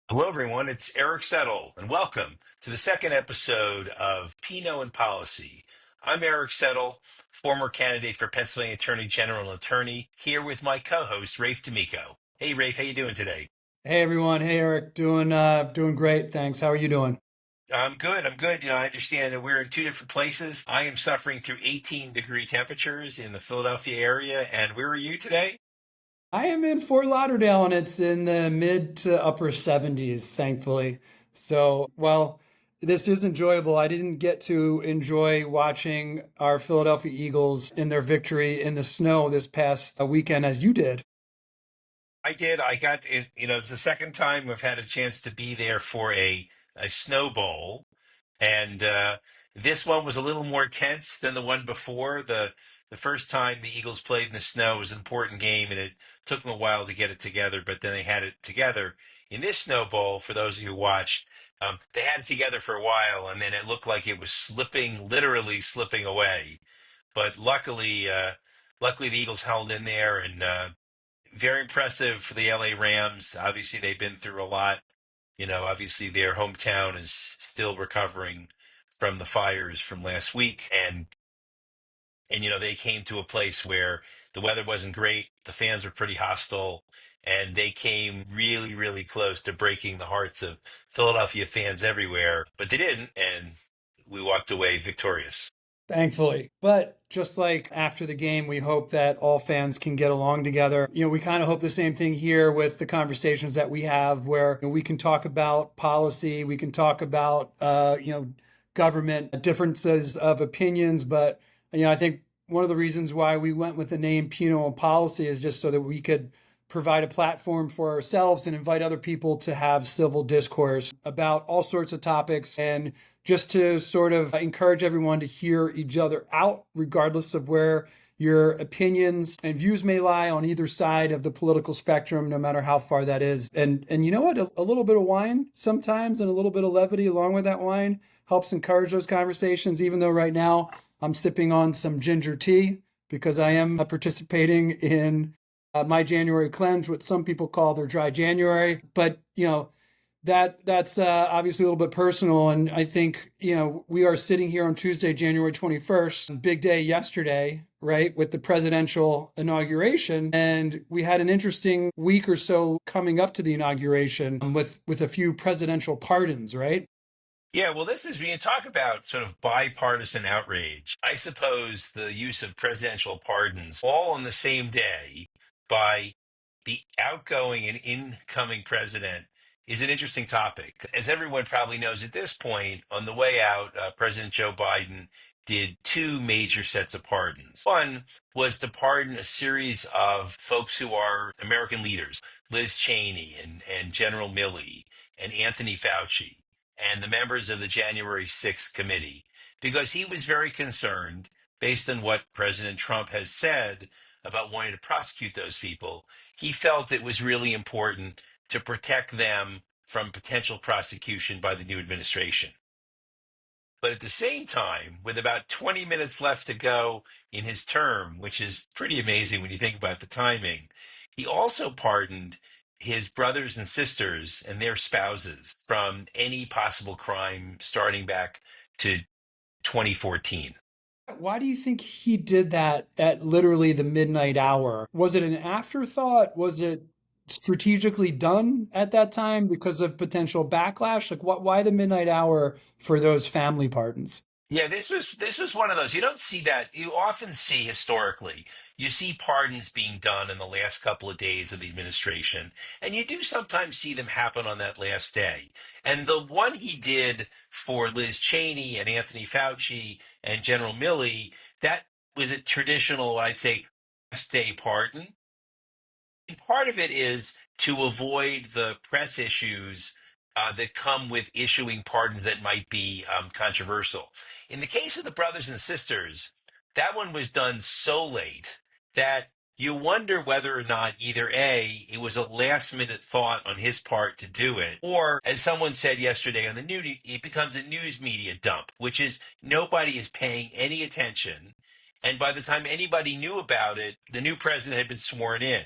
Hello, everyone. It's Eric Settle, and welcome to the second episode of Pinot and Policy. I'm Eric Settle, former candidate for Pennsylvania Attorney General and attorney, here with my co-host, Rafe D'Amico. Hey, Rafe, how you doing today? Hey everyone, hey Eric, doing great, thanks. How are you doing? I'm good. I'm good. I understand that we're in two different places. I am suffering through 18-degree temperatures in the Philadelphia area, and where are you today? I am in Fort Lauderdale and it's in the mid to upper 70s, thankfully. This is enjoyable. I didn't get to enjoy watching our Philadelphia Eagles in their victory in the snow this past weekend as you did. I did. I got it. It's the second time we've had a chance to be there for a snow bowl. And this one was a little more tense than the one before. The first time the Eagles played in the snow was an important game, and it took them a while to get it together. But then they had it together in this Snow Bowl. For those of you who watched, they had it together for a while, and then it looked like it was slipping, literally slipping away. But luckily the Eagles held in there, and very impressive for the LA Rams. Obviously, they've been through a lot. Obviously their hometown is still recovering from the fires from last week, and they came to a place where the weather wasn't great, the fans were pretty hostile, and they came really, really close to breaking the hearts of Philadelphia fans everywhere, but they didn't, and we walked away victorious. Thankfully. But just like after the game, we hope that all fans can get along together. We kind of hope the same thing here with the conversations that we have where we can talk about policy, we can talk about, government differences of opinions. But, I think one of the reasons why we went with the name Pinot and Policy is just so that we could provide a platform for ourselves and invite other people to have civil discourse about all sorts of topics and just to sort of encourage everyone to hear each other out, regardless of where your opinions and views may lie on either side of the political spectrum, no matter how far that is. And you know what? A little bit of wine sometimes and a little bit of levity along with that wine helps encourage those conversations, even though right now I'm sipping on some ginger tea because I am participating in my January cleanse, what some people call their dry January. But that's obviously a little bit personal, and I think we are sitting here on Tuesday, January 21st, big day yesterday, right, with the presidential inauguration, and we had an interesting week or so coming up to the inauguration with a few presidential pardons, right? Yeah, well, this is when you talk about sort of bipartisan outrage. I suppose the use of presidential pardons all on the same day by the outgoing and incoming president is an interesting topic. As everyone probably knows at this point, on the way out, President Joe Biden did two major sets of pardons. One was to pardon a series of folks who are American leaders, Liz Cheney and General Milley and Anthony Fauci and the members of the January 6th committee, because he was very concerned, based on what President Trump has said about wanting to prosecute those people. He felt it was really important to protect them from potential prosecution by the new administration. But at the same time, with about 20 minutes left to go in his term, which is pretty amazing when you think about the timing, he also pardoned his brothers and sisters and their spouses from any possible crime starting back to 2014. Why do you think he did that at literally the midnight hour? Was it an afterthought? Was it strategically done at that time because of potential backlash? Like, why the midnight hour for those family pardons? Yeah, this was one of those. You don't see that. You often see historically, you see pardons being done in the last couple of days of the administration, and you do sometimes see them happen on that last day. And the one he did for Liz Cheney and Anthony Fauci and General Milley, that was a traditional, I'd say, last day pardon. And part of it is to avoid the press issues that come with issuing pardons that might be controversial. In the case of the brothers and sisters, that one was done so late that you wonder whether or not either A, it was a last minute thought on his part to do it, or as someone said yesterday on the news, it becomes a news media dump, which is nobody is paying any attention. And by the time anybody knew about it, the new president had been sworn in.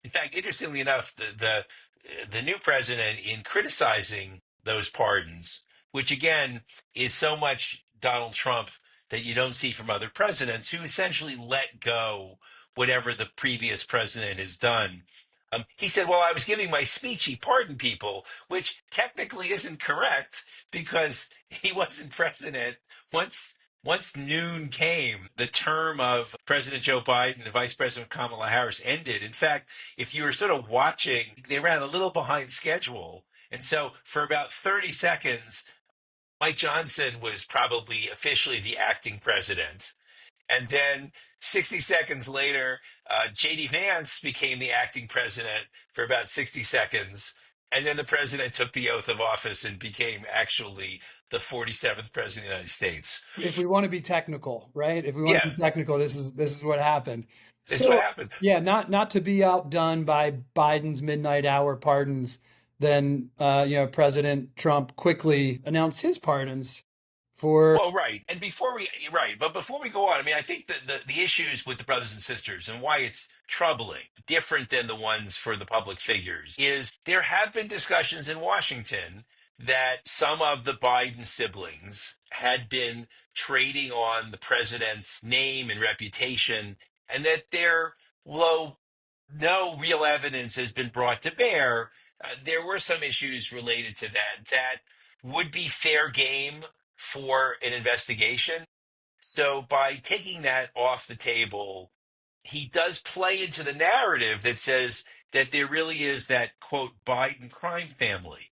In fact, interestingly enough, the new president, in criticizing those pardons, which again is so much Donald Trump that you don't see from other presidents, who essentially let go whatever the previous president has done. He said, "Well, I was giving my speech. He pardoned people," which technically isn't correct because he wasn't president once. Once noon came, the term of President Joe Biden and Vice President Kamala Harris ended. In fact, if you were sort of watching, they ran a little behind schedule. And so for about 30 seconds, Mike Johnson was probably officially the acting president. And then 60 seconds later, J.D. Vance became the acting president for about 60 seconds. And then the president took the oath of office and became actually the 47th president of the United States. If we want to be technical, right? If we want to Yeah, be technical, this is what happened. this is what So happened. yeah, not to be outdone by Biden's midnight hour pardons, then President Trump quickly announced his pardons for. Well, right. And before we go on, I mean, I think that the issues with the brothers and sisters and why it's troubling, different than the ones for the public figures, is there have been discussions in Washington that some of the Biden siblings had been trading on the president's name and reputation, and that although no real evidence has been brought to bear, there were some issues related to that would be fair game for an investigation. So by taking that off the table, he does play into the narrative that says that there really is that quote Biden crime family.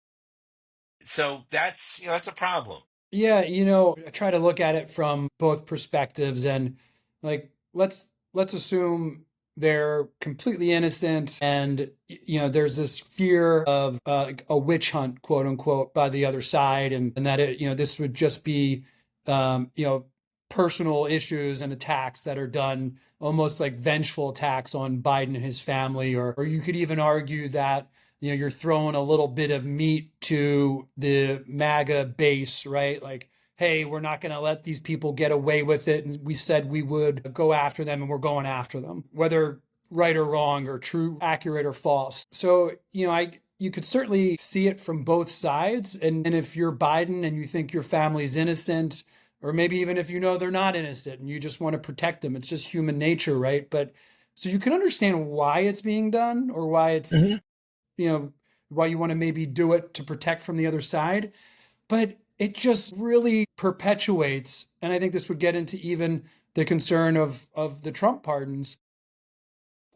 So that's a problem. Yeah, I try to look at it from both perspectives and like let's assume they're completely innocent and there's this fear of a witch hunt, quote unquote, by the other side and that this would just be um, you know personal issues and attacks that are done almost like vengeful attacks on Biden and his family or you could even argue that you're throwing a little bit of meat to the MAGA base, right? Like, hey, we're not going to let these people get away with it. And we said we would go after them and we're going after them, whether right or wrong or true, accurate or false. So, you could certainly see it from both sides. And if you're Biden and you think your family's innocent, or maybe even if they're not innocent and you just want to protect them, it's just human nature, right? But so you can understand why it's being done or why it's Hmm. you know, why you want to maybe do it to protect from the other side. But it just really perpetuates, and I think this would get into even the concern of the Trump pardons.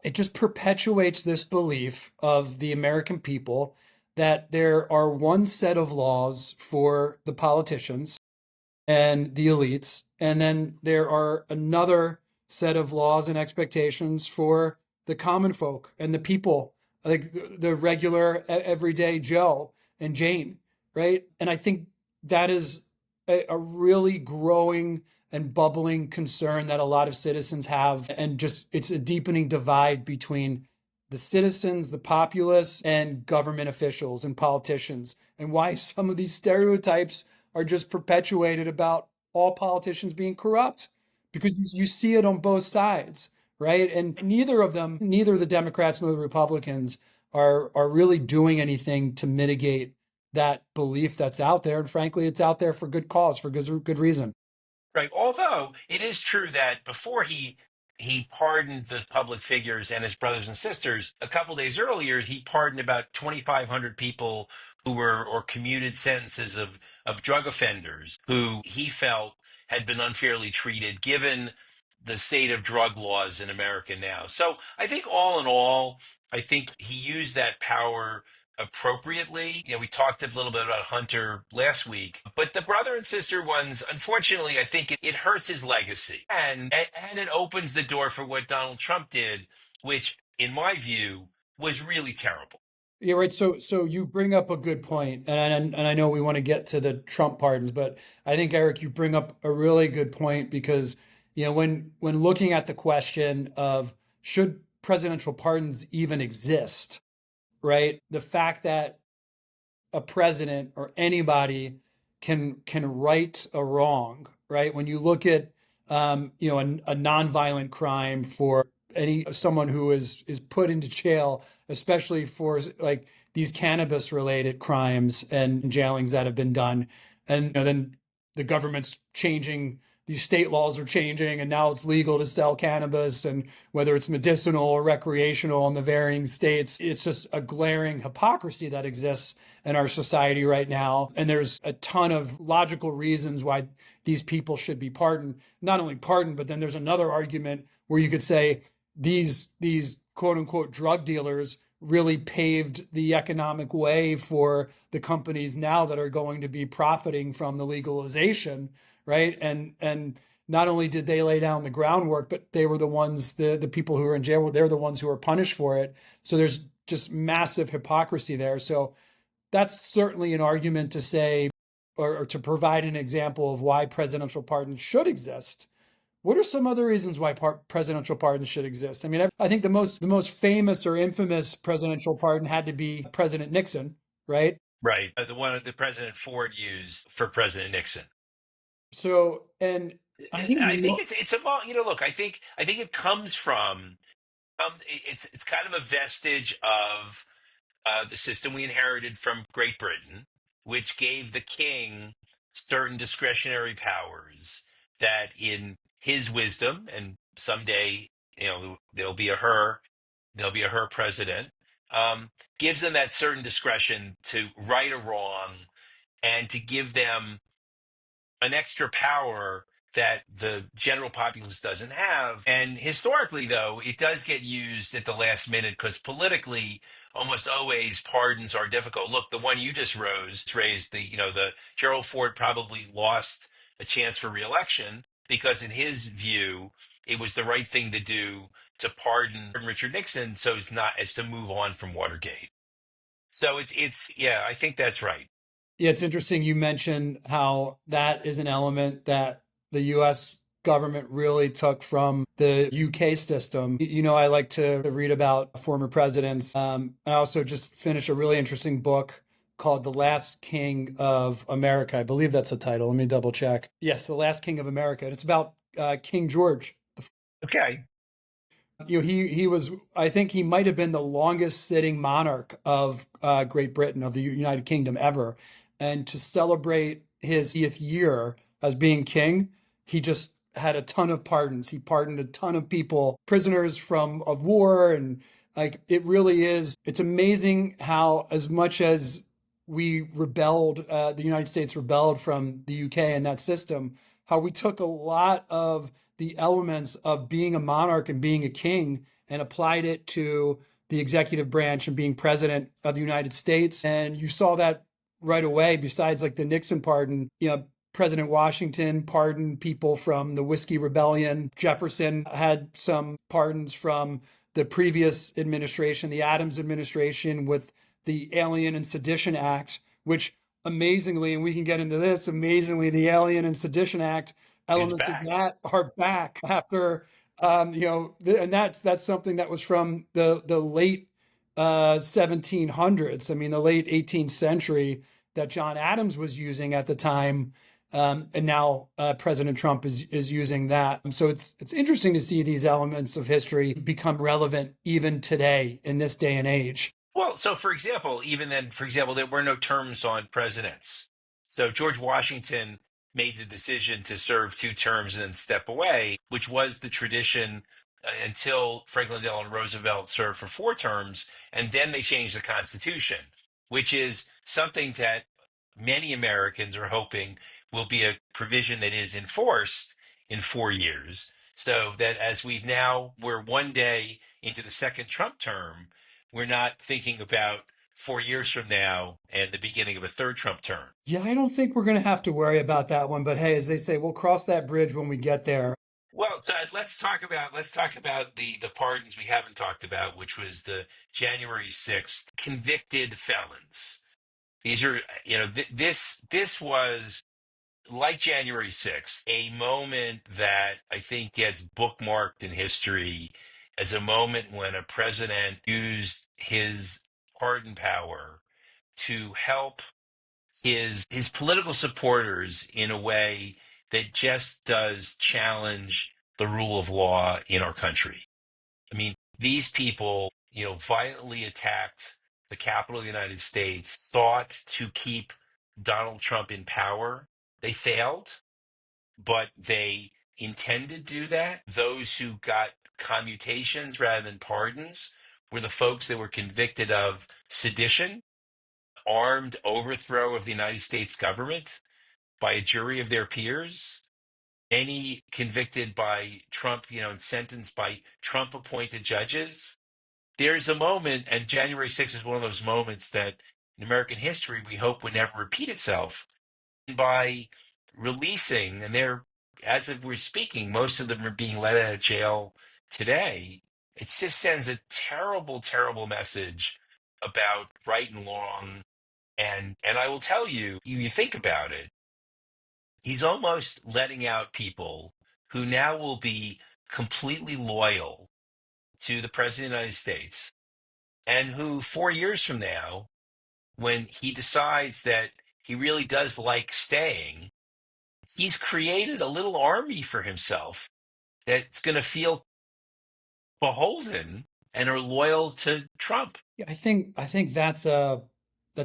It just perpetuates this belief of the American people that there are one set of laws for the politicians and the elites. And then there are another set of laws and expectations for the common folk and the people, like the regular everyday Joe and Jane, right? And I think that is a really growing and bubbling concern that a lot of citizens have. And just it's a deepening divide between the citizens, the populace, and government officials and politicians, and why some of these stereotypes are just perpetuated about all politicians being corrupt because you see it on both sides, right? And neither of them, neither the Democrats nor the Republicans are really doing anything to mitigate that belief that's out there. And frankly, it's out there for good cause, for good reason. Right. Although it is true that before he pardoned the public figures and his brothers and sisters, a couple days earlier he pardoned about 2,500 people who were or commuted sentences of drug offenders who he felt had been unfairly treated given the state of drug laws in America now. So I think all in all, I think he used that power appropriately. We talked a little bit about Hunter last week, but the brother and sister ones, unfortunately, I think it hurts his legacy and it opens the door for what Donald Trump did, which, in my view, was really terrible. Yeah, right. So you bring up a good point, and I know we want to get to the Trump pardons, but I think Eric, you bring up a really good point because when looking at the question of should presidential pardons even exist, right? The fact that a president or anybody can right a wrong, right? When you look at a nonviolent crime for any someone who is put into jail, especially for like these cannabis related crimes and jailings that have been done. And then the government's changing, these state laws are changing, and now it's legal to sell cannabis, and whether it's medicinal or recreational in the varying states, it's just a glaring hypocrisy that exists in our society right now. And there's a ton of logical reasons why these people should be pardoned. Not only pardoned, but then there's another argument where you could say these quote unquote drug dealers really paved the economic way for the companies now that are going to be profiting from the legalization, right? And not only did they lay down the groundwork, but they were the ones, the people who are in jail, they're the ones who are punished for it. So there's just massive hypocrisy there. So that's certainly an argument to say, or to provide an example of why presidential pardons should exist. What are some other reasons why presidential pardons should exist? I mean, I think the most famous or infamous presidential pardon had to be President Nixon, right? Right. The one that President Ford used for President Nixon. So, and I think I think it's a look. I think it comes from it's kind of a vestige of the system we inherited from Great Britain, which gave the king certain discretionary powers that, in his wisdom, and someday there'll be a her president, gives them that certain discretion to right or wrong, and to give them an extra power that the general populace doesn't have. And historically, though, it does get used at the last minute because politically, almost always pardons are difficult. Look, the one you just raised, the Gerald Ford probably lost a chance for reelection because, in his view, it was the right thing to do to pardon Richard Nixon as to move on from Watergate. So yeah, I think that's right. Yeah, it's interesting you mentioned how that is an element that the US government really took from the UK system. I like to read about former presidents. I also just finished a really interesting book called The Last King of America. I believe that's the title. Let me double check. Yes, The Last King of America. And it's about King George. Okay. He was, I think he might have been the longest sitting monarch of Great Britain, of the United Kingdom ever. And to celebrate his 80th year as being king, he just had a ton of pardons. He pardoned a ton of people, prisoners of war. And like, it really is, it's amazing how, as much as we rebelled, the United States rebelled from the UK and that system, how we took a lot of the elements of being a monarch and being a king and applied it to the executive branch and being president of the United States. And you saw that right away. Besides like the Nixon pardon, President Washington pardoned people from the Whiskey Rebellion. Jefferson had some pardons from the previous administration, the Adams administration, with the Alien and Sedition Act, which amazingly, and we can get into this, amazingly, the Alien and Sedition Act, It's elements of back. that are back after, and that's something that was from the late 1700s. I mean, the late 18th century, that John Adams was using at the time, and now President Trump is using that. So it's interesting to see these elements of history become relevant even today in this day and age. Well, so for example, there were no terms on presidents. So George Washington made the decision to serve 2 terms and then step away, which was the tradition until Franklin Delano Roosevelt served for 4 terms. And then they changed the Constitution, which is something that many Americans are hoping will be a provision that is enforced in 4 years. So that as we're one day into the second Trump term, we're not thinking about 4 years from now and the beginning of a third Trump term. Yeah, I don't think we're going to have to worry about that one. But hey, as they say, we'll cross that bridge when we get there. Well, so let's talk about the pardons we haven't talked about, which was the January 6th convicted felons. These are, this was like January 6th, a moment that I think gets bookmarked in history as a moment when a president used his pardon power to help his political supporters in a way that just does challenge the rule of law in our country. I mean, these people, violently attacked the Capitol of the United States, sought to keep Donald Trump in power. They failed, but they intended to do that. Those who got commutations rather than pardons were the folks that were convicted of sedition, armed overthrow of the United States government by a jury of their peers. Any convicted by Trump, and sentenced by Trump appointed judges. There's a moment, and January 6th is one of those moments that in American history we hope would never repeat itself. By releasing, and they're, as of we're speaking, most of them are being let out of jail today. It just sends a terrible, terrible message about right and wrong. And I will tell you, you think about it, he's almost letting out people who now will be completely loyal to the president of the United States, and who 4 years from now, when he decides that he really does like staying, he's created a little army for himself that's going to feel beholden and are loyal to Trump. Yeah, I think that's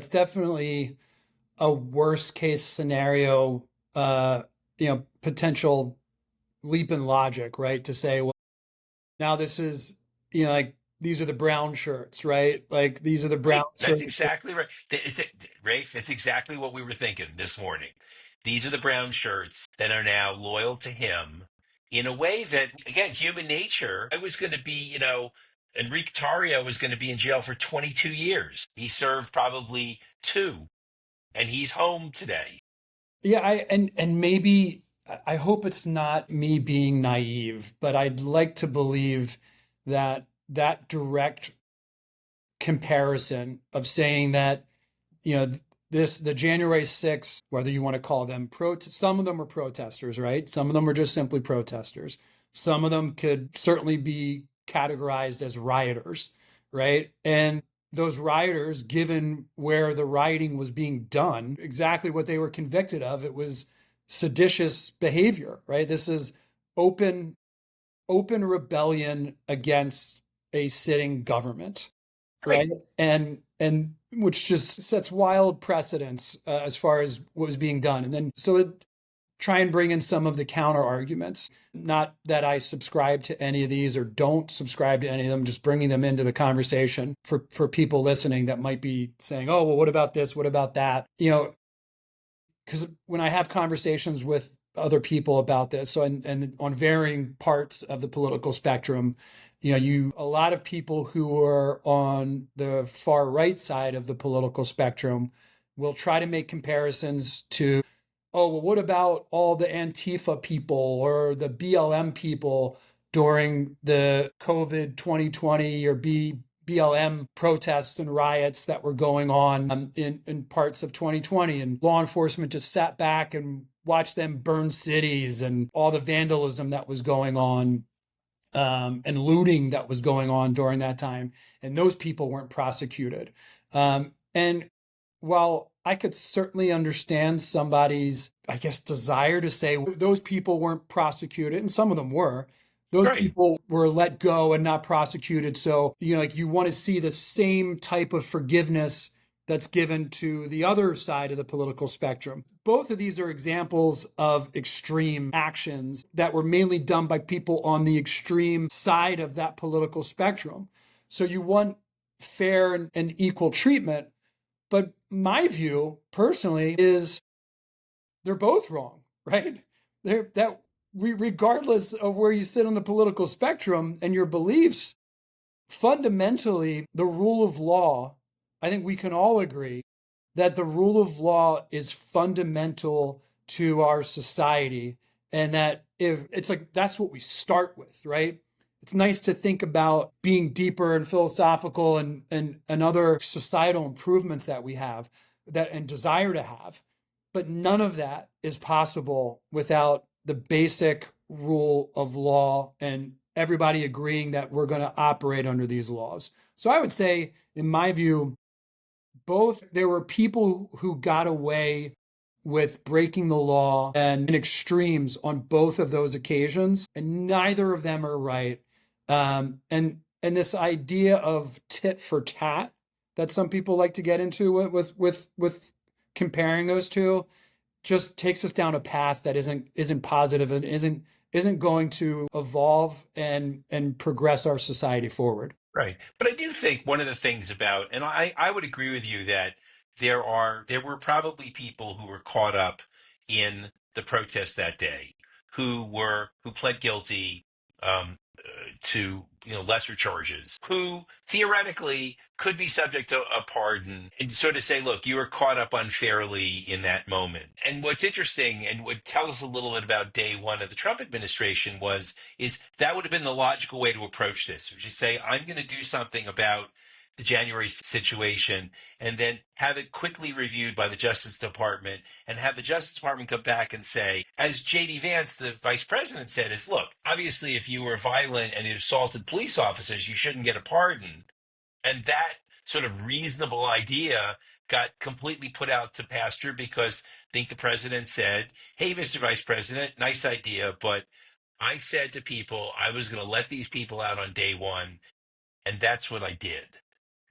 definitely a worst case scenario, potential leap in logic, right? To say, well, now this is, like these are the brown shirts, right? Like these are the brown Right. That's shirts. exactly right. Rafe, it's exactly what we were thinking this morning. These are the brown shirts that are now loyal to him in a way that, again, human nature. I was going to be, Enrique Tarrio was going to be in jail for 22 years. He served probably two, and he's home today. Yeah, and maybe I hope it's not me being naive, but I'd like to believe that that direct comparison of saying that, you know, the January 6th, whether you want to call them some of them are protesters, right? Some of them are just simply protesters. Some of them could certainly be categorized as rioters, right? And those rioters, given where the rioting was being done, exactly what they were convicted of, it was seditious behavior, right? This is open open rebellion against a sitting government, Right. right? And which just sets wild precedents as far as what was being done. And then try and bring in some of the counter arguments. Not that I subscribe to any of these or don't subscribe to any of them, just bringing them into the conversation for people listening that might be saying, "Oh, well, what about this? What about that?" Because when I have conversations with other people about this, so and on varying parts of the political spectrum, a lot of people who are on the far right side of the political spectrum will try to make comparisons to, oh, well, what about all the Antifa people or the BLM people during the COVID 2020 or BLM protests and riots that were going on in parts of 2020, and law enforcement just sat back and watched them burn cities and all the vandalism that was going on, and looting that was going on during that time, and those people weren't prosecuted. And while I could certainly understand somebody's, I guess, desire to say those people weren't prosecuted, and some of them were, those Right. people were let go and not prosecuted. So, like you want to see the same type of forgiveness that's given to the other side of the political spectrum. Both of these are examples of extreme actions that were mainly done by people on the extreme side of that political spectrum. So you want fair and equal treatment. But my view personally is they're both wrong, right? Regardless of where you sit on the political spectrum and your beliefs, fundamentally, the rule of law, I think we can all agree that the rule of law is fundamental to our society. And that if it's like, that's what we start with, right? It's nice to think about being deeper and philosophical and other societal improvements that we have that and desire to have. But none of that is possible without the basic rule of law and everybody agreeing that we're going to operate under these laws. So I would say, in my view, both there were people who got away with breaking the law and in extremes on both of those occasions, and neither of them are right. And this idea of tit for tat that some people like to get into with comparing those two just takes us down a path that isn't positive and isn't going to evolve and progress our society forward. Right. But I do think one of the things about, and I would agree with you that there were probably people who were caught up in the protest that day who pled guilty to lesser charges, who theoretically could be subject to a pardon and sort of say, look, you were caught up unfairly in that moment. And what's interesting and what tells us a little bit about day one of the Trump administration is that would have been the logical way to approach this, which is say, I'm going to do something about the January situation and then have it quickly reviewed by the Justice Department and have the Justice Department come back and say, as J.D. Vance, the vice president, said, is look, obviously, if you were violent and you assaulted police officers, you shouldn't get a pardon. And that sort of reasonable idea got completely put out to pasture because I think the president said, hey, Mr. Vice President, nice idea, but I said to people I was going to let these people out on day one, and that's what I did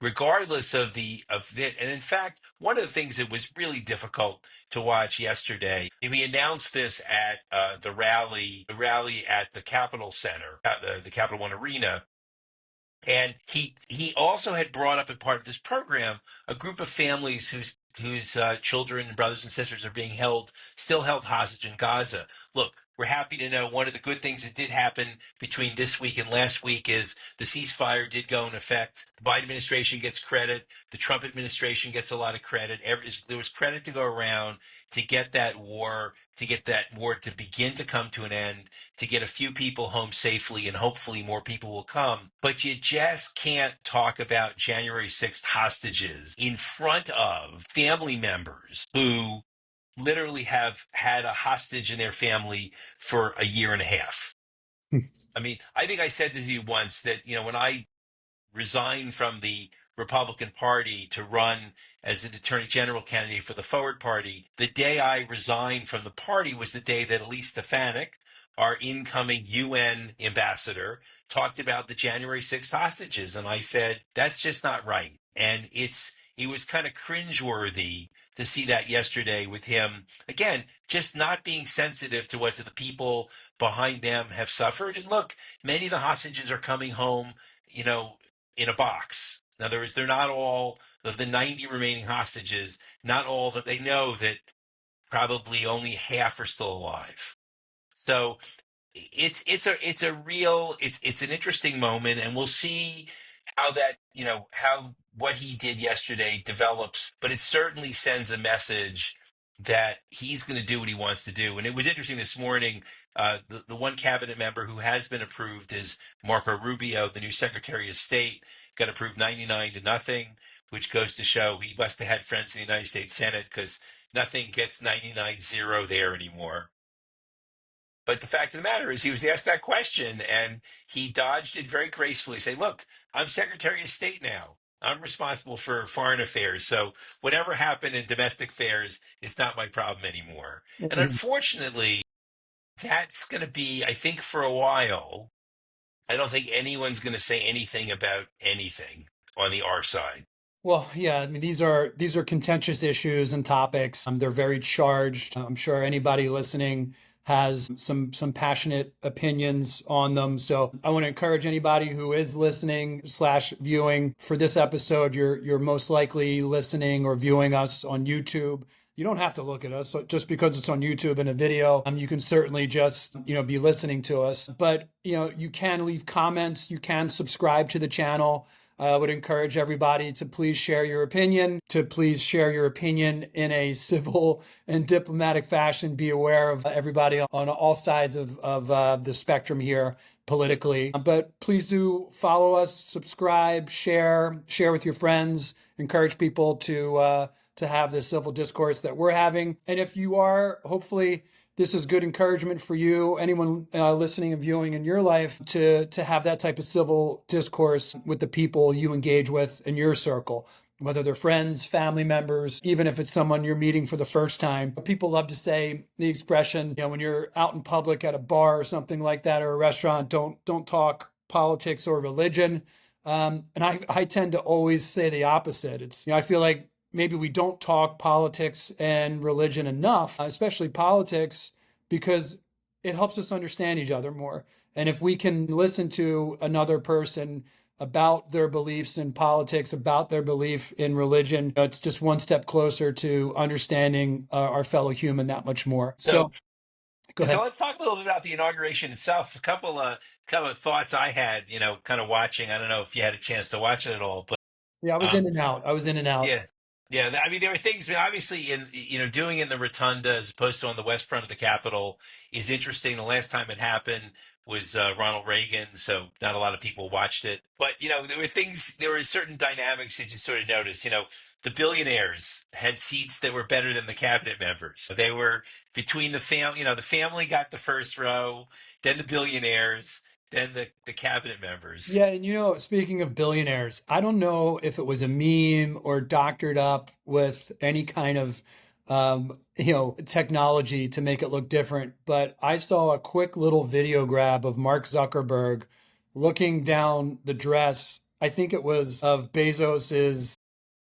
regardless of it. And in fact, one of the things that was really difficult to watch yesterday, we announced this at the rally at the Capitol Center, the Capital One Arena. And he also had brought up as part of this program a group of families whose children and brothers and sisters are being still held hostage in Gaza. Look, we're happy to know one of the good things that did happen between this week and last week is the ceasefire did go in effect. The Biden administration gets credit. The Trump administration gets a lot of credit. There was credit to go around to get that war to begin to come to an end, to get a few people home safely, and hopefully more people will come. But you just can't talk about January 6th hostages in front of family members who literally have had a hostage in their family for a year and a half. I mean, I think I said to you once that, when I resigned from the Republican Party to run as an attorney general candidate for the Forward Party, the day I resigned from the party was the day that Elise Stefanik, our incoming UN ambassador, talked about the January 6th hostages. And I said, that's just not right. And it was kind of cringeworthy to see that yesterday with him, again, just not being sensitive to what the people behind them have suffered. And look, many of the hostages are coming home, in a box. In other words, they're not all of the 90 remaining hostages, not all that they know that probably only half are still alive. So it's an interesting moment, and we'll see how how what he did yesterday develops. But it certainly sends a message that he's going to do what he wants to do. And it was interesting this morning. The one cabinet member who has been approved is Marco Rubio, the new Secretary of State, got approved 99-0, which goes to show he must have had friends in the United States Senate because nothing gets 99-0 there anymore. But the fact of the matter is, he was asked that question and he dodged it very gracefully. Say, look, I'm Secretary of State now. I'm responsible for foreign affairs. So whatever happened in domestic affairs is not my problem anymore. And unfortunately, that's going to be, I think, for a while. I don't think anyone's going to say anything about anything on the R side. Well, yeah, I mean these are contentious issues and topics. They're very charged. I'm sure anybody listening has some passionate opinions on them. So I want to encourage anybody who is listening / viewing for this episode. You're most likely listening or viewing us on YouTube. You don't have to look at us. So just because it's on YouTube and a video, you can certainly just, be listening to us. But, you can leave comments. You can subscribe to the channel. I would encourage everybody to please share your opinion, in a civil and diplomatic fashion. Be aware of everybody on all sides of the spectrum here politically. But please do follow us, subscribe, share with your friends, encourage people to have this civil discourse that we're having. And if you are, hopefully, this is good encouragement for you, anyone listening and viewing in your life, to have that type of civil discourse with the people you engage with in your circle, whether they're friends, family members, even if it's someone you're meeting for the first time. People love to say the expression, when you're out in public at a bar or something like that, or a restaurant, don't talk politics or religion. And I tend to always say the opposite. I feel like maybe we don't talk politics and religion enough, especially politics, because it helps us understand each other more. And if we can listen to another person about their beliefs in politics, about their belief in religion, it's just one step closer to understanding our fellow human that much more. So So go so ahead. let's talk a little bit about the inauguration itself. A couple of thoughts I had, kind of watching. I don't know if you had a chance to watch it at all, but Yeah, I was in um, and out. I was in and out. yeah, yeah. I mean, there were things. I mean, obviously, doing it in the rotunda as opposed to on the west front of the Capitol is interesting. The last time it happened was Ronald Reagan, so not a lot of people watched it. But there were certain dynamics that you sort of noticed. The billionaires had seats that were better than the cabinet members. They were between the family. The family got the first row, then the billionaires, then the cabinet members. Yeah, and speaking of billionaires, I don't know if it was a meme or doctored up with any kind of technology to make it look different, but I saw a quick little video grab of Mark Zuckerberg looking down the dress. I think it was of Bezos's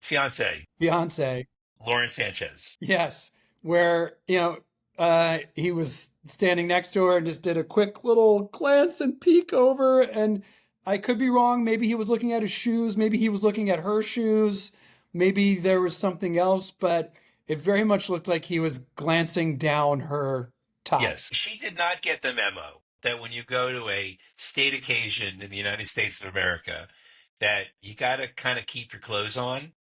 Fiance, fiance. Lauren Sanchez. Yes, where he was standing next to her and just did a quick little glance and peek over. And I could be wrong. Maybe he was looking at his shoes. Maybe he was looking at her shoes. Maybe there was something else, but it very much looked like he was glancing down her top. Yes, she did not get the memo that when you go to a state occasion in the United States of America, that you got to kind of keep your clothes on.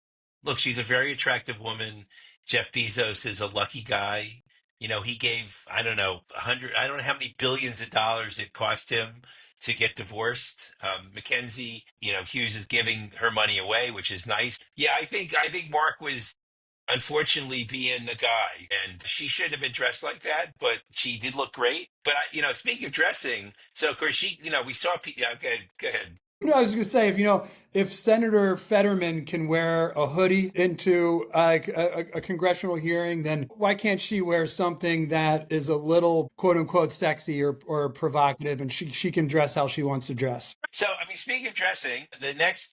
Look, she's a very attractive woman. Jeff Bezos is a lucky guy. He gave, I don't know, I don't know how many billions of dollars it cost him to get divorced. Mackenzie, Hughes is giving her money away, which is nice. Yeah, I think Mark was unfortunately being a guy and she shouldn't have been dressed like that, but she did look great. But speaking of dressing, so of course we saw yeah, okay, go ahead. I was going to say, if Senator Fetterman can wear a hoodie into a congressional hearing, then why can't she wear something that is a little quote unquote sexy or provocative, and she can dress how she wants to dress? So I mean, speaking of dressing, the next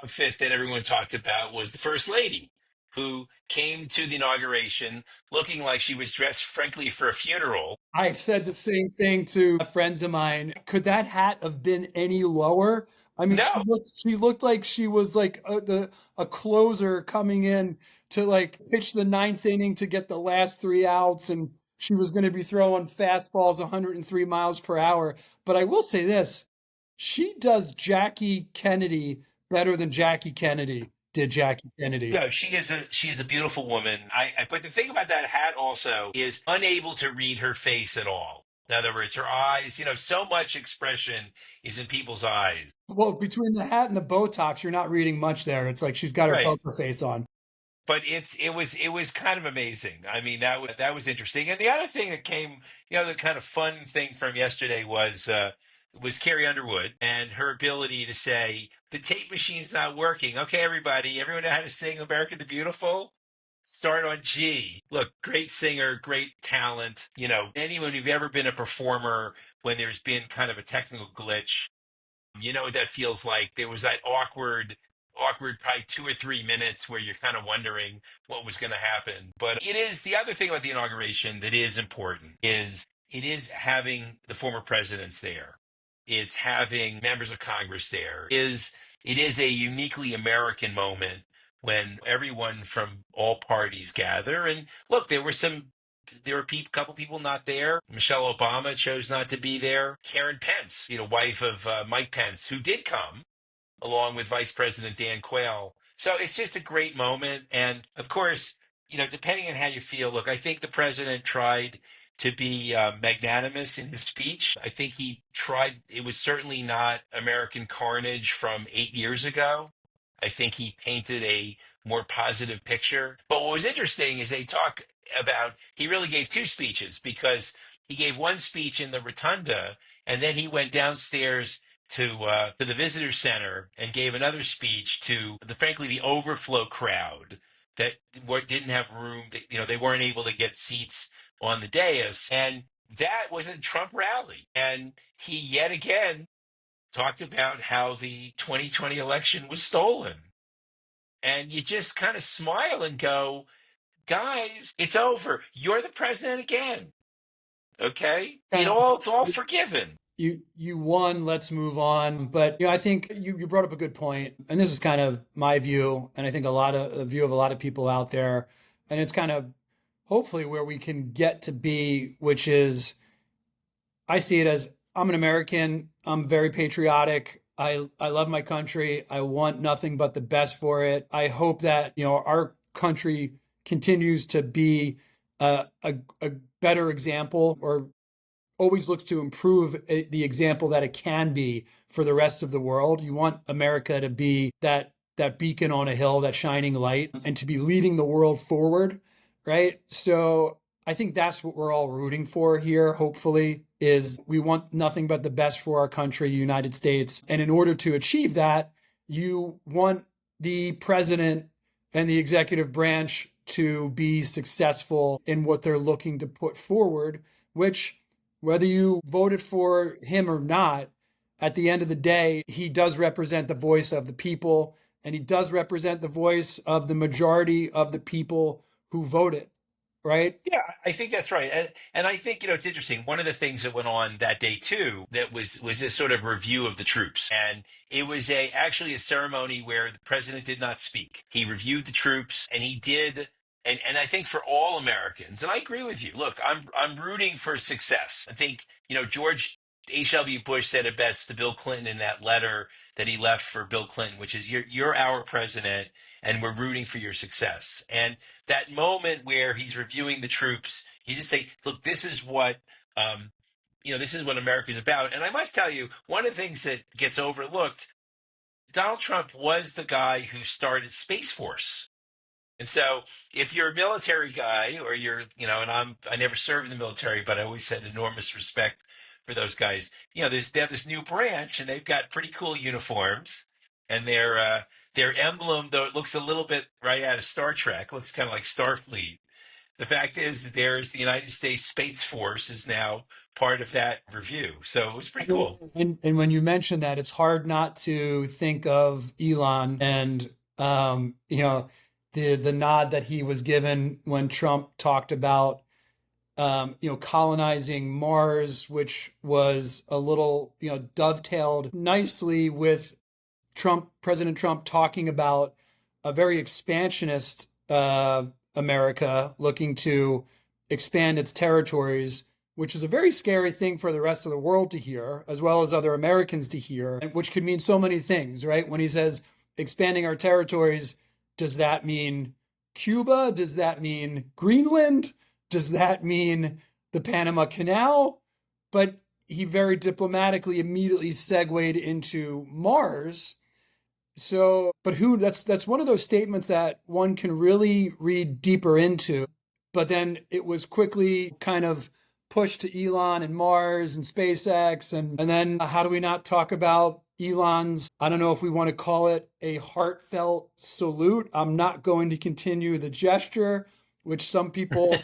outfit that everyone talked about was the first lady, who came to the inauguration looking like she was dressed frankly for a funeral. I said the same thing to friends of mine. Could that hat have been any lower? I mean, No. she looked like she was like a closer coming in to like pitch the ninth inning to get the last three outs, and she was going to be throwing fastballs 103 miles per hour. But I will say this: she does Jackie Kennedy better than Jackie Kennedy did Jackie Kennedy. No, she is a beautiful woman. But the thing about that hat also is unable to read her face at all. In other words, her eyes, so much expression is in people's eyes. Well, between the hat and the Botox, you're not reading much there. It's like she's got her Right. poker face on. But it was kind of amazing. I mean, that was interesting. And the other thing that came, the kind of fun thing from yesterday was Carrie Underwood and her ability to say the tape machine's not working. Okay, everyone know how to sing "America the Beautiful." Start on G. Look, great singer, great talent. Anyone who've ever been a performer when there's been kind of a technical glitch, you know what that feels like. There was that awkward probably 2 or 3 minutes where you're kind of wondering what was going to happen. But it is the other thing about the inauguration that is important is it is having the former presidents there. It's having members of Congress there. It is a uniquely American moment when everyone from all parties gather. And look, there were a couple people not there. Michelle Obama chose not to be there. Karen Pence, wife of Mike Pence, who did come along with Vice President Dan Quayle. So it's just a great moment. And of course, depending on how you feel, look, I think the president tried to be magnanimous in his speech. I think he tried, it was certainly not American carnage from 8 years ago. I think he painted a more positive picture. But what was interesting is he really gave two speeches because he gave one speech in the rotunda and then he went downstairs to the visitor center and gave another speech to frankly the overflow crowd that didn't have room. They weren't able to get seats on the dais, and that was a Trump rally. And he yet again talked about how the 2020 election was stolen. And you just kind of smile and go, guys, it's over. You're the president again. Okay? Kind of It's all forgiven. you won, let's move on. But I think you brought up a good point, and this is kind of my view, and I think a view of a lot of people out there, and it's kind of hopefully where we can get to be, which is I see it as I'm an American. I'm very patriotic. I love my country. I want nothing but the best for it. I hope that our country continues to be a better example, or always looks to improve the example that it can be for the rest of the world. You want America to be that beacon on a hill, that shining light, and to be leading the world forward, right? So I think that's what we're all rooting for here, hopefully, is we want nothing but the best for our country, the United States. And in order to achieve that, you want the president and the executive branch to be successful in what they're looking to put forward, which, whether you voted for him or not, at the end of the day, he does represent the voice of the people, and he does represent the voice of the majority of the people who voted, right? Yeah, I think that's right. And I think, it's interesting. One of the things that went on that day too, that was this sort of review of the troops. And it was actually a ceremony where the president did not speak. He reviewed the troops and he did, and I think for all Americans, and I agree with you. Look, I'm rooting for success. I think, George H.W. Bush said it best to Bill Clinton in that letter that he left for Bill Clinton, which is you're our president and we're rooting for your success. And that moment where he's reviewing the troops, he just say, "Look, um, this is what America's about." And I must tell you, one of the things that gets overlooked, Donald Trump was the guy who started Space Force. And so, if you're a military guy, or and I never served in the military, but I always had enormous respect for those guys. They have this new branch, and they've got pretty cool uniforms, and their emblem, though it looks a little bit right out of Star Trek, looks kind of like Starfleet. The fact is that there is the United States Space Force is now part of that review, so it was pretty cool. And when you mention that, it's hard not to think of Elon and the nod that he was given when Trump talked about colonizing Mars, which was a little dovetailed nicely with President Trump talking about a very expansionist America looking to expand its territories, which is a very scary thing for the rest of the world to hear, as well as other Americans to hear, which could mean so many things, right? When he says expanding our territories, does that mean Cuba? Does that mean Greenland? Does that mean the Panama Canal? But he very diplomatically immediately segued into Mars. So, but that's one of those statements that one can really read deeper into. But then it was quickly kind of pushed to Elon and Mars and SpaceX. And then how do we not talk about Elon's, I don't know if we want to call it a heartfelt salute. I'm not going to continue the gesture, which some people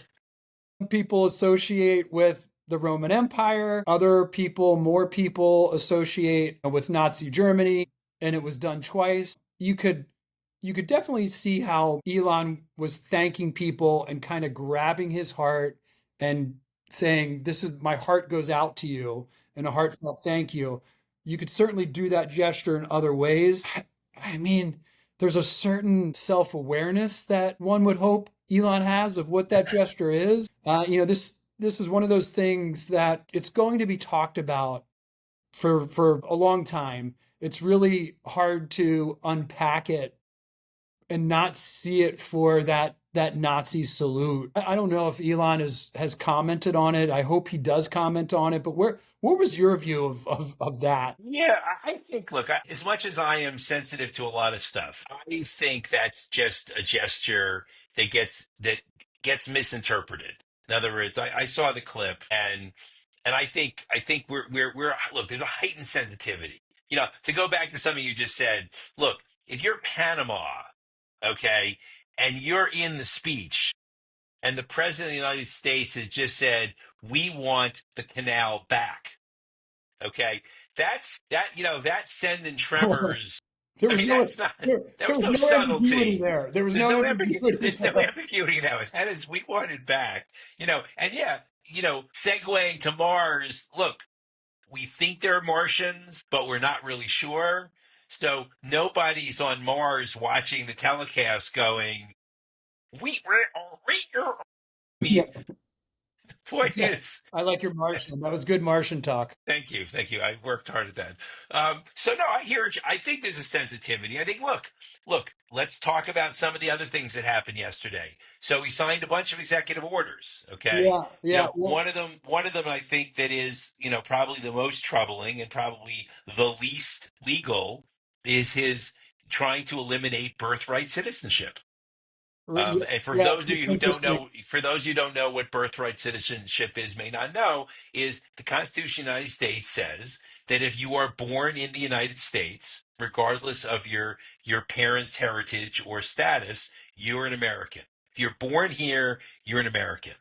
associate with the Roman Empire. More people associate with Nazi Germany, and it was done twice. You could definitely see how Elon was thanking people and kind of grabbing his heart and saying, "This is my heart goes out to you," and a heartfelt thank you. You could certainly do that gesture in other ways. I mean, there's a certain self-awareness that one would hope Elon has of what that gesture is. This is one of those things that it's going to be talked about for a long time. It's really hard to unpack it and not see it for that Nazi salute. I don't know if Elon has commented on it. I hope he does comment on it. But what was your view of that? Yeah, I think, look, as much as I am sensitive to a lot of stuff, I think that's just a gesture that gets misinterpreted. In other words, I saw the clip, and I think we're look, there's a heightened sensitivity. To go back to something you just said, look, if you're Panama, okay, and you're in the speech, and the president of the United States has just said, "We want the canal back." Okay, that send and tremors. There I was mean, no that's not. There there was was no no ambiguity subtlety. there. There was There's no no ambiguity there's no there. ambiguity now. That is, we want it back. And yeah, segueing to Mars. Look, we think they're Martians, but we're not really sure. So nobody's on Mars watching the telecast going, we. I Yeah, mean, the point yeah. is, I like your Martian. That was good Martian talk. thank you, thank you. I worked hard at that. So no, I hear it. I think there's a sensitivity. I think, look. Let's talk about some of the other things that happened yesterday. So we signed a bunch of executive orders. Okay, Yeah, yeah. Well, one of them, I think that is, probably the most troubling and probably the least legal is his trying to eliminate birthright citizenship. yeah, And for yeah, those of you it's who don't interesting. know, for those who don't know what birthright citizenship is, may not know, is the Constitution of the United States says that if you are born in the United States, regardless of your parents' heritage or status, you're an American. If you're born here, you're an American.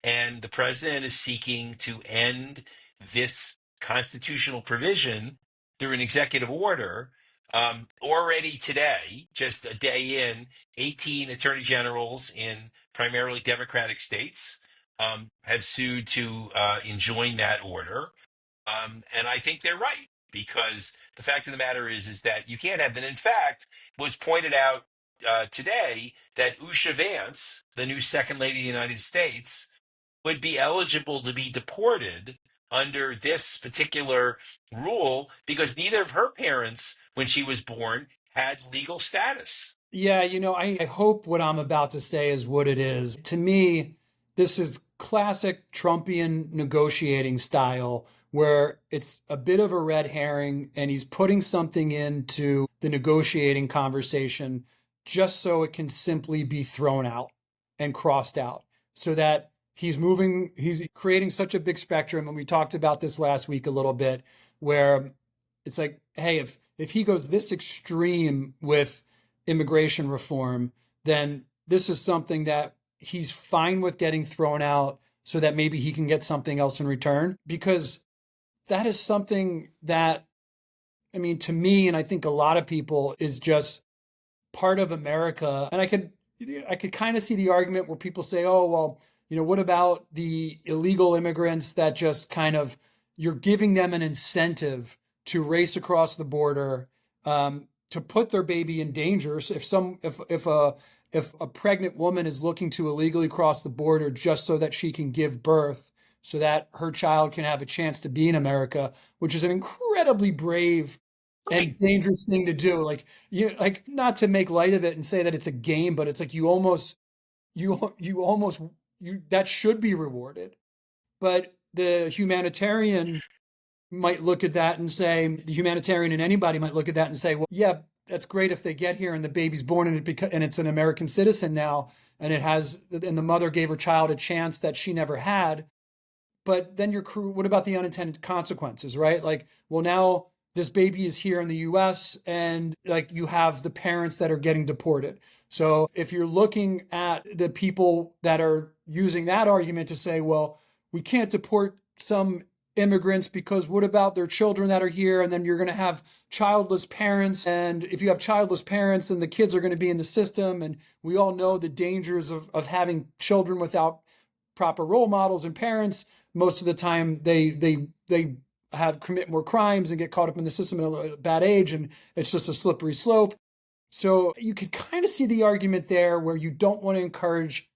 And the president is seeking to end this constitutional provision through an executive order. Already today, just a day in, 18 attorney generals in primarily Democratic states have sued to enjoin that order. And I think they're right, because the fact of the matter is that you can't have that. In fact, it was pointed out today that Usha Vance, the new second lady of the United States, would be eligible to be deported under this particular rule because neither of her parents, when she was born, had legal status. Yeah, I hope what I'm about to say is what it is. To me, this is classic Trumpian negotiating style where it's a bit of a red herring and he's putting something into the negotiating conversation just so it can simply be thrown out and crossed out so that he's creating such a big spectrum. And we talked about this last week a little bit where it's like, hey, if he goes this extreme with immigration reform, then this is something that he's fine with getting thrown out so that maybe he can get something else in return. Because that is something that, I mean, to me, and I think a lot of people, is just part of America. And I could kind of see the argument where people say, oh, well, what about the illegal immigrants that just kind of, you're giving them an incentive to race across the border, to put their baby in danger. So if a pregnant woman is looking to illegally cross the border just so that she can give birth, so that her child can have a chance to be in America, which is an incredibly brave and Right. dangerous thing to do. Like not to make light of it and say that it's a game, but it's like you that should be rewarded. But the humanitarian and anybody might look at that and say, well, yeah, that's great if they get here and the baby's born and it's an American citizen now, and the mother gave her child a chance that she never had. But then what about the unintended consequences, right? Like, well, now this baby is here in the US and like you have the parents that are getting deported. So if you're looking at the people that are using that argument to say, well, we can't deport some immigrants because what about their children that are here? And then you're going to have childless parents. And if you have childless parents, then the kids are going to be in the system. And we all know the dangers of having children without proper role models and parents. Most of the time they have commit more crimes and get caught up in the system at a bad age, and it's just a slippery slope. So you could kind of see the argument there where you don't want to encourage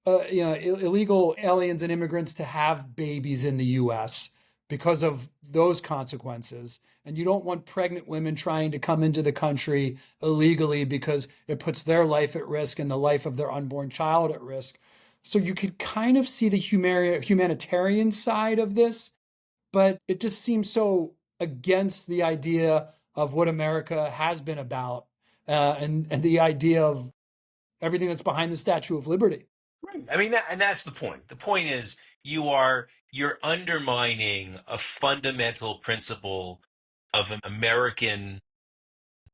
illegal aliens and immigrants to have babies in the US because of those consequences. And you don't want pregnant women trying to come into the country illegally because it puts their life at risk and the life of their unborn child at risk. So you could kind of see the humanitarian side of this, but it just seems so against the idea of what America has been about, and the idea of everything that's behind the Statue of Liberty. Right. I mean, and that's the point. The point is you're undermining a fundamental principle of American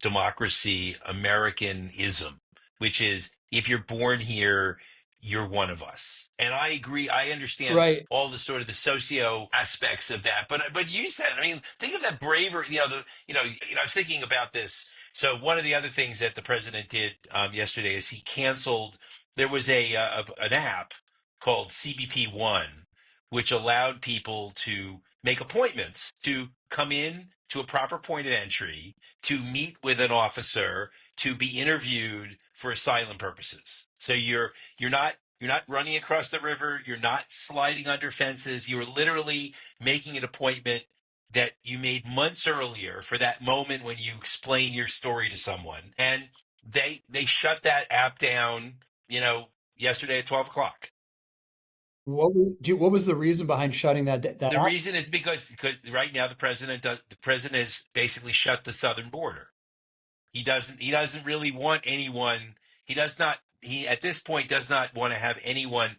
democracy, Americanism, which is if you're born here, you're one of us. And I agree. I understand Right. all the sort of the socio aspects of that. But you said, I mean, think of that bravery. I was thinking about this. So one of the other things that the president did yesterday is he canceled. There was an app called CBP One, which allowed people to make appointments to come in to a proper point of entry, to meet with an officer, to be interviewed for asylum purposes. So you're not running across the river, you're not sliding under fences, you're literally making an appointment that you made months earlier for that moment when you explain your story to someone. And they shut that app down, yesterday at 12 o'clock. What was the reason behind shutting that The out? reason is because right now the president has basically shut the southern border. He doesn't really want anyone. He at this point does not want to have anyone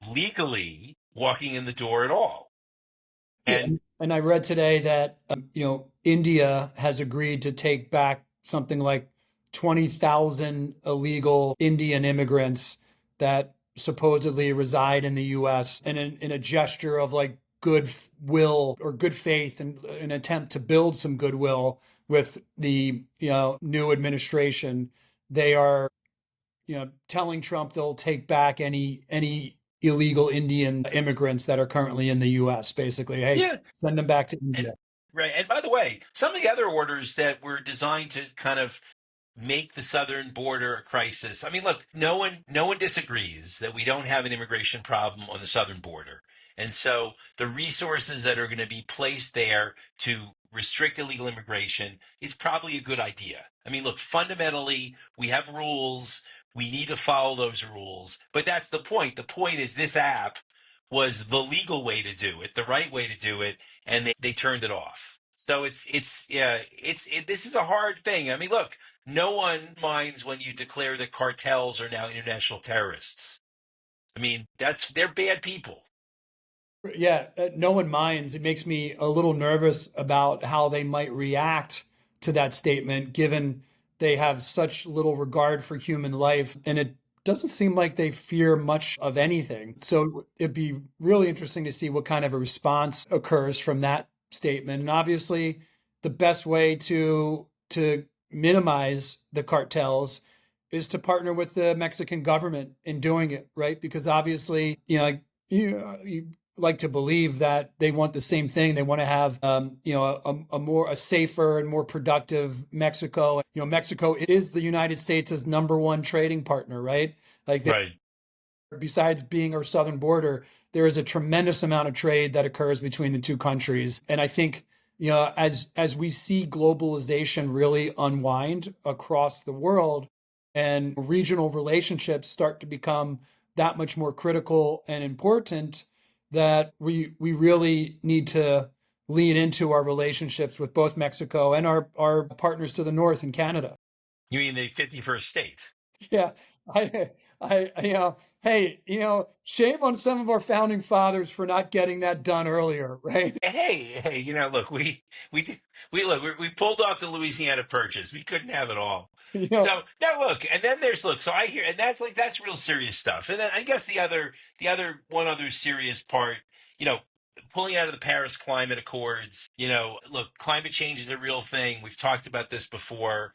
legally walking in the door at all. Yeah, And and I read today that India has agreed to take back something like 20,000 illegal Indian immigrants that supposedly reside in the U.S. and in a gesture of like goodwill or good faith and an attempt to build some goodwill with the new administration. They are telling Trump they'll take back any illegal Indian immigrants that are currently in the U.S. Basically, hey, yeah, send them back to and India. right. And by the way, some of the other orders that were designed to kind of make the southern border a crisis. I mean, look, no one disagrees that we don't have an immigration problem on the southern border. And so the resources that are going to be placed there to restrict illegal immigration is probably a good idea. I mean, look, fundamentally, we have rules. We need to follow those rules. But that's the point. The point is this app was the legal way to do it, the right way to do it, and they turned it off. So this is a hard thing. I mean, look, no one minds when you declare that cartels are now international terrorists. I mean, they're bad people. Yeah, no one minds. It makes me a little nervous about how they might react to that statement, given they have such little regard for human life, and it doesn't seem like they fear much of anything. So it'd be really interesting to see what kind of a response occurs from that statement. And obviously, the best way to minimize the cartels is to partner with the Mexican government in doing it, right? Because obviously, you like to believe that they want the same thing. They want to have, a safer and more productive Mexico. Mexico is the United States' number one trading partner, right? Like, Right. besides being our southern border, there is a tremendous amount of trade that occurs between the two countries. And I think, as we see globalization really unwind across the world and regional relationships start to become that much more critical and important, that we really need to lean into our relationships with both Mexico and our partners to the north in Canada. You mean the 51st state? Yeah, hey, shame on some of our founding fathers for not getting that done earlier, right? Hey, look, we did- we pulled off the Louisiana Purchase. We couldn't have it all. You know, So now look, and then there's look. So I hear, and that's real serious stuff. And then I guess the other one other serious part, you know, pulling out of the Paris Climate Accords. Look, climate change is a real thing. We've talked about this before.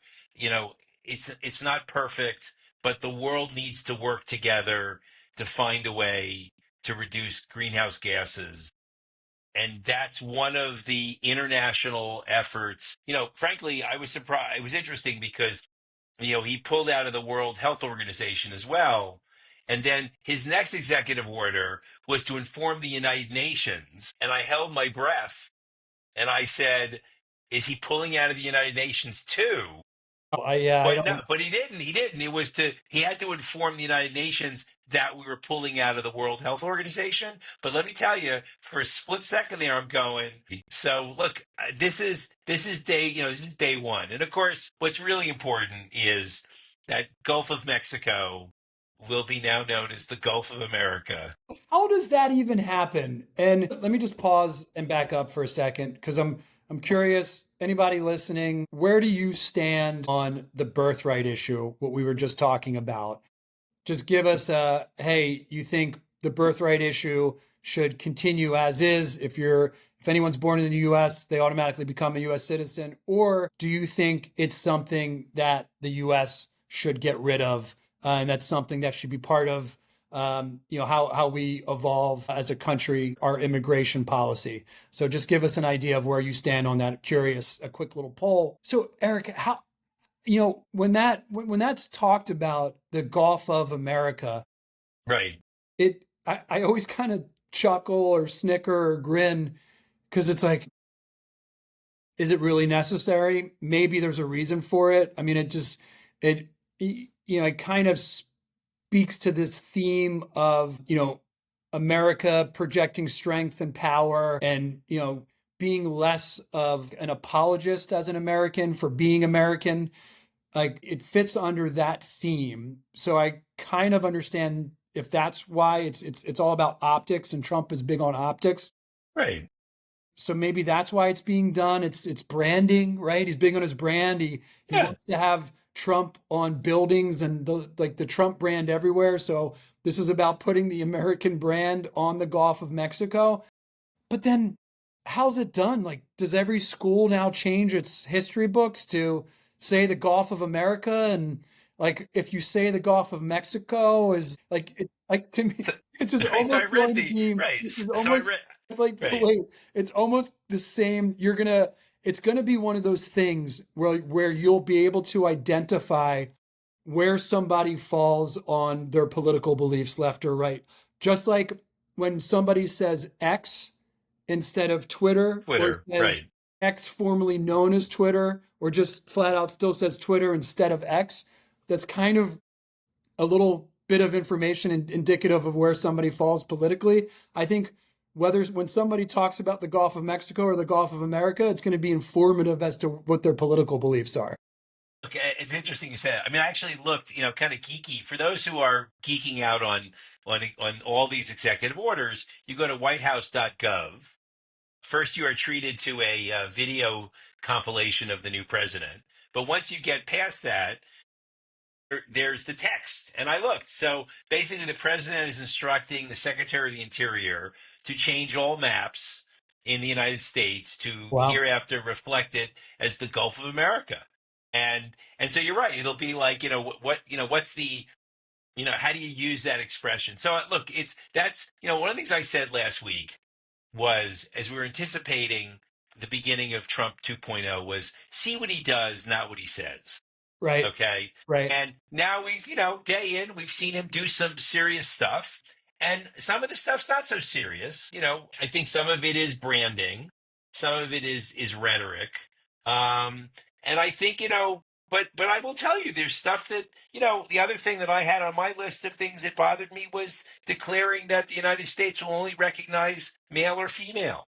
It's not perfect, but the world needs to work together to find a way to reduce greenhouse gases, and that's one of the international efforts. Frankly, I was surprised. It was interesting because he pulled out of the World Health Organization as well. And then his next executive order was to inform the United Nations. And I held my breath and I said, is he pulling out of the United Nations too? I But no, don't. but he didn't. He didn't. He had to inform the United Nations that we were pulling out of the World Health Organization. But let me tell you, for a split second there, I'm going. So look, this is day one, and of course, what's really important is that Gulf of Mexico will be now known as the Gulf of America. How does that even happen? And let me just pause and back up for a second because I'm curious. Anybody listening, where do you stand on the birthright issue? What we were just talking about. just give us a, hey, you think the birthright issue should continue as is? If anyone's born in the US, they automatically become a US citizen, or do you think it's something that the US should get rid of, and that's something that should be part of how we evolve as a country, our immigration policy? So just give us an idea of where you stand on that. Curious, a quick little poll. So Eric, how, when that's talked about, the Gulf of America, Right. I always kind of chuckle or snicker or grin, because it's like, is it really necessary? Maybe there's a reason for it. I mean, it it kind of speaks to this theme of, America projecting strength and power, and, being less of an apologist as an American for being American. Like, it fits under that theme. So I kind of understand if that's why it's all about optics, and Trump is big on optics. Right. So maybe that's why it's being done. It's branding, right? He's big on his brand. He Yeah. wants to have Trump on buildings and the Trump brand everywhere. So this is about putting the American brand on the Gulf of Mexico. But then how's it done? Like, does every school now change its history books to say the Gulf of America? And like, if you say the Gulf of Mexico is like to me, So, this is right. So I almost read going to the be, right. this is So I almost read like, right. wait, it's almost the same. It's gonna be one of those things where you'll be able to identify where somebody falls on their political beliefs, left or right. Just like when somebody says X instead of Twitter, or Twitter. says Right. X formerly known as Twitter, or just flat out still says Twitter instead of X, that's kind of a little bit of information indicative of where somebody falls politically. I think when somebody talks about the Gulf of Mexico or the Gulf of America, it's going to be informative as to what their political beliefs are. Okay, it's interesting you said. I mean, I actually looked, kind of geeky. For those who are geeking out on all these executive orders, you go to whitehouse.gov. First, you are treated to a video compilation of the new president. But once you get past that, there's the text. And I looked. So basically, the president is instructing the Secretary of the Interior to change all maps in the United States to Wow. hereafter reflect it as the Gulf of America. And so you're right. It'll be like, what's the, how do you use that expression? So look, that's, one of the things I said last week was, as we were anticipating the beginning of Trump 2.0, was see what he does, not what he says. Right. Okay. Right. And now we've, day in, we've seen him do some serious stuff. And some of the stuff's not so serious. I think some of it is branding, some of it is rhetoric. Um, and I think, but I will tell you, there's stuff that, the other thing that I had on my list of things that bothered me was declaring that the United States will only recognize male or female.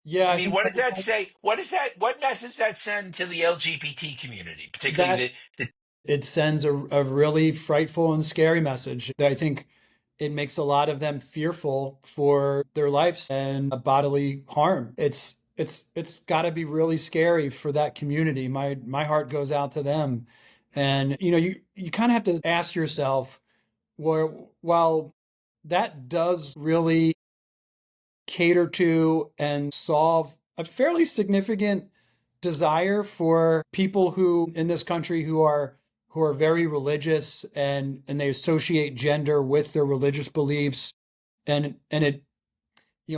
Yeah, I I mean, think what does that say? What is that? What message that send to the LGBT community, particularly that the it sends a really frightful and scary message. I think it makes a lot of them fearful for their lives and bodily harm. It's got to be really scary for that community. My heart goes out to them, and you kind of have to ask yourself, where while that does really cater to and solve a fairly significant desire for people who in this country who are very religious, and they associate gender with their religious beliefs, and it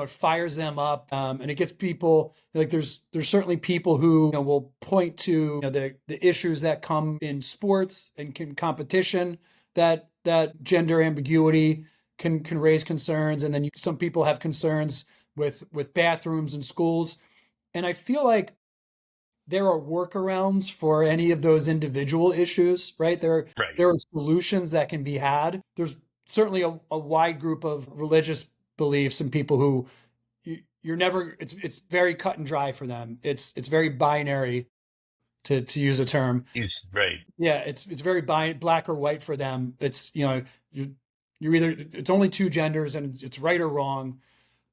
fires them up, and it gets people like, there's certainly people who will point to the issues that come in sports and competition, that gender ambiguity can raise concerns, and then some people have concerns with bathrooms and schools, and I feel like there are workarounds for any of those individual issues, right? right. There are solutions that can be had. There's certainly a wide group of religious beliefs and people who you're never. It's very cut and dry for them. It's very binary, to use a term. Is right. Yeah, it's very black or white for them. It's you're either, it's only two genders and it's right or wrong,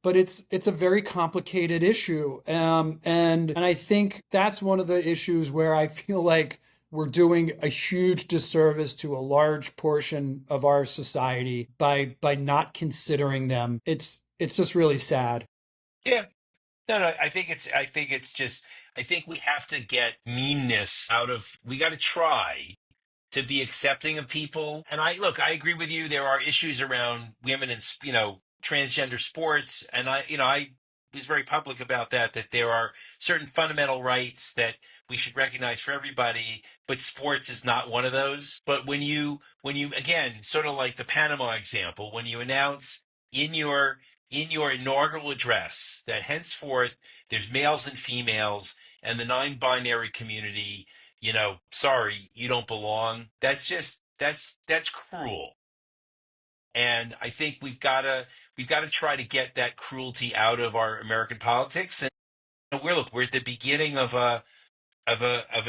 but it's a very complicated issue, and I think that's one of the issues where I feel like we're doing a huge disservice to a large portion of our society by not considering them. It's just really sad. Yeah. No, no, I think we have to get meanness out of, we got to try to be accepting of people. And I agree with you. There are issues around women and, transgender sports. And I was very public about that there are certain fundamental rights that we should recognize for everybody, but sports is not one of those. But again, sort of like the Panama example, when you announce in your inaugural address that henceforth there's males and females and the non-binary community, sorry, you don't belong. That's cruel. And I think we've got to try to get that cruelty out of our American politics. And we're at the beginning of a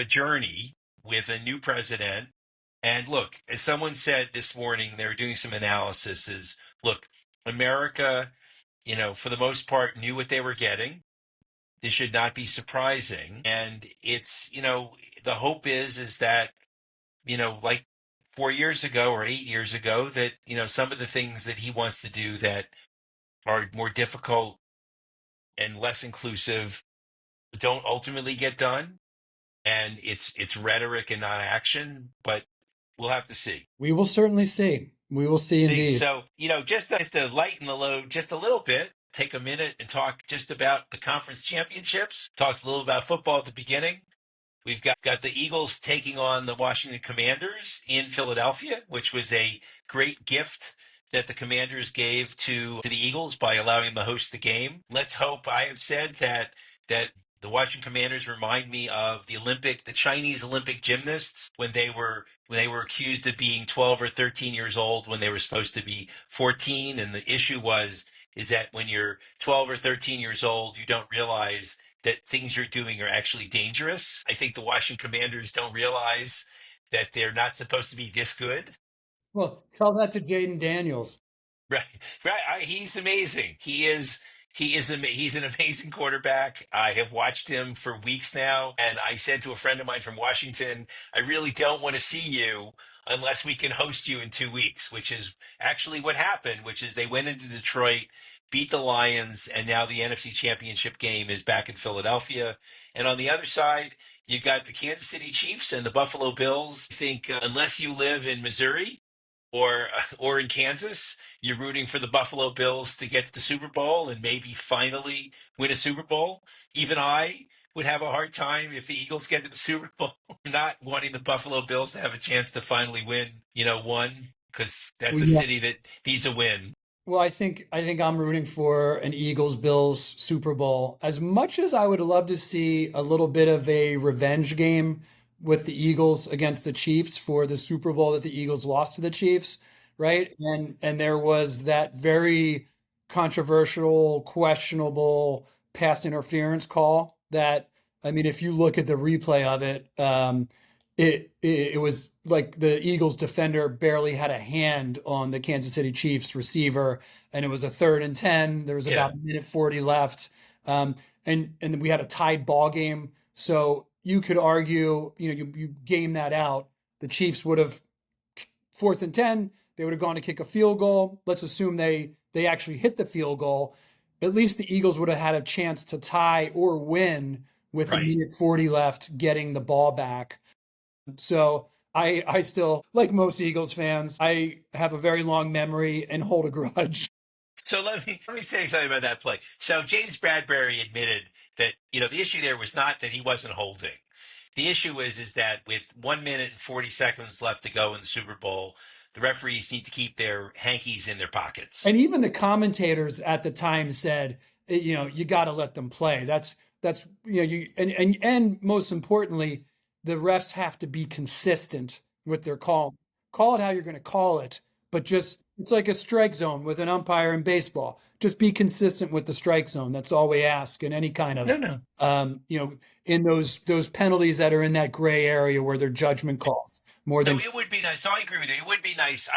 journey with a new president. And look, as someone said this morning, they were doing some analysis. Is look, America, for the most part, knew what they were getting. This should not be surprising. And the hope is that, like 4 years ago or 8 years ago, that, some of the things that he wants to do that are more difficult and less inclusive don't ultimately get done. And it's rhetoric and not action, but we'll have to see. We will certainly see. We will see See, indeed. so, just to lighten the load just a little bit, take a minute and talk just about the conference championships. Talked a little about football at the beginning. We've got the Eagles taking on the Washington Commanders in Philadelphia, which was a great gift that the Commanders gave to the Eagles by allowing them to host the game. Let's hope. I have said that the Washington Commanders remind me of the Chinese Olympic gymnasts when they were accused of being 12 or 13 years old when they were supposed to be 14, and the issue is that when you're 12 or 13 years old, you don't realize that things you're doing are actually dangerous. I think the Washington Commanders don't realize that they're not supposed to be this good. Well, tell that to Jaden Daniels. Right, right. He's amazing. He's an amazing quarterback. I have watched him for weeks now, and I said to a friend of mine from Washington, I really don't want to see you unless we can host you in 2 weeks, which is actually what happened. Which is they went into Detroit, beat the Lions, and now the NFC Championship game is back in Philadelphia. And on the other side, you got the Kansas City Chiefs and the Buffalo Bills. I think unless you live in Missouri or or in Kansas, you're rooting for the Buffalo Bills to get to the Super Bowl and maybe finally win a Super Bowl. Even I would have a hard time if the Eagles get to the Super Bowl, not wanting the Buffalo Bills to have a chance to finally win, one, because that's Well, a yeah. city that needs a win. Well, I think I'm rooting for an Eagles Bills Super Bowl. As much as I would love to see a little bit of a revenge game with the Eagles against the Chiefs for the Super Bowl that the Eagles lost to the Chiefs, right? And there was that very controversial, questionable pass interference call that, I mean, if you look at the replay of it, it was like the Eagles defender barely had a hand on the Kansas City Chiefs receiver, and it was a 3rd and 10. There was about Yeah, a minute 40 left, and we had a tied ball game. So you could argue, you game that out. The Chiefs would have 4th and 10. They would have gone to kick a field goal. Let's assume they actually hit the field goal. At least the Eagles would have had a chance to tie or win with a right. minute 40 left, getting the ball back. So I still, like most Eagles fans, I have a very long memory and hold a grudge. So let me say something about that play. So James Bradbury admitted that the issue there was not that he wasn't holding. The issue is that with 1 minute and 40 seconds left to go in the Super Bowl, the referees need to keep their hankies in their And pockets. even the commentators at the time said, you got to let them play. That's you and most importantly, the refs have to be consistent with their call. Call it how you're going to call it, but just it's like a strike zone with an umpire in baseball. Just be consistent with the strike zone. That's all we ask in any kind No, of no. in those penalties that are in that gray area where they're judgment calls more So than. it would be nice. So I agree with you. It would be nice.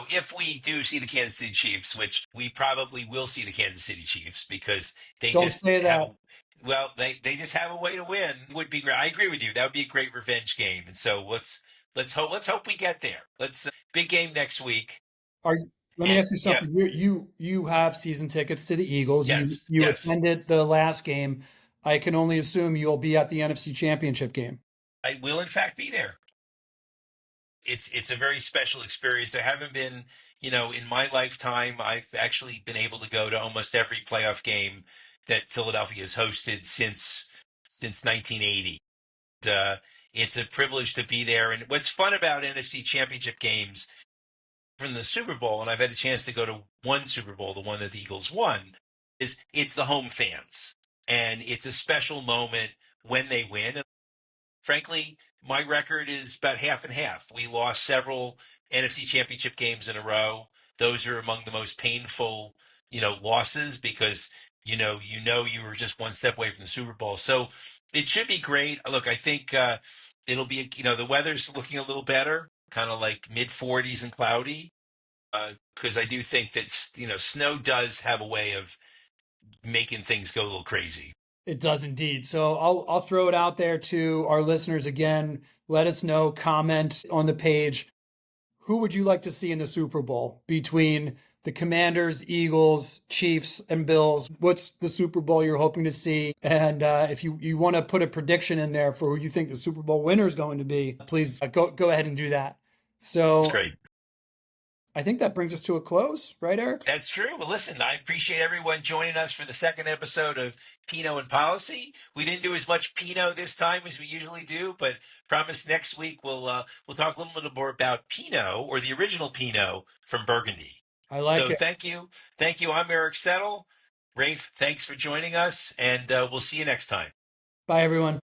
If we do see the Kansas City Chiefs, which we probably will see the Kansas City Chiefs because they Don't just say have that. a Well, they just have a way to win. Would be great. I agree with you. That would be a great revenge game. And so let's hope we get there. Let's big game next week. Are Let me And ask you yeah, something. You have season tickets to the Eagles. yes, You yes, attended the last game. I can only assume you'll be at the NFC Championship game. I will in fact be there. It's a very special experience. I haven't been, in my lifetime, I've actually been able to go to almost every playoff game that Philadelphia has hosted since 1980. It's a privilege to be there. And what's fun about NFC Championship games from the Super Bowl, and I've had a chance to go to one Super Bowl, the one that the Eagles won, is it's the home fans, and it's a special moment when they win. Frankly, my record is about half and half. We lost several NFC Championship games in a row. Those are among the most painful, losses because you were just one step away from the Super Bowl. So it should be great. Look, I think it'll be, the weather's looking a little better, kind of like mid 40s and cloudy. Because I do think that snow does have a way of making things go a little crazy. It does indeed. So I'll throw it out there to our listeners again. Let us know, comment on the page. Who would you like to see in the Super Bowl between the Commanders, Eagles, Chiefs, and Bills? What's the Super Bowl you're hoping to see? And if you want to put a prediction in there for who you think the Super Bowl winner is going to be, please go ahead and do that. It's So great. I think that brings us to a close, right, Eric? That's true. Well, listen, I appreciate everyone joining us for the second episode of Pinot and Policy. We didn't do as much Pinot this time as we usually do, but promise next week we'll talk a little bit more about Pinot or the original Pinot from Burgundy. I like So it. thank you. I'm Eric Settle. Rafe, thanks for joining us, and we'll see you next time. Bye, everyone.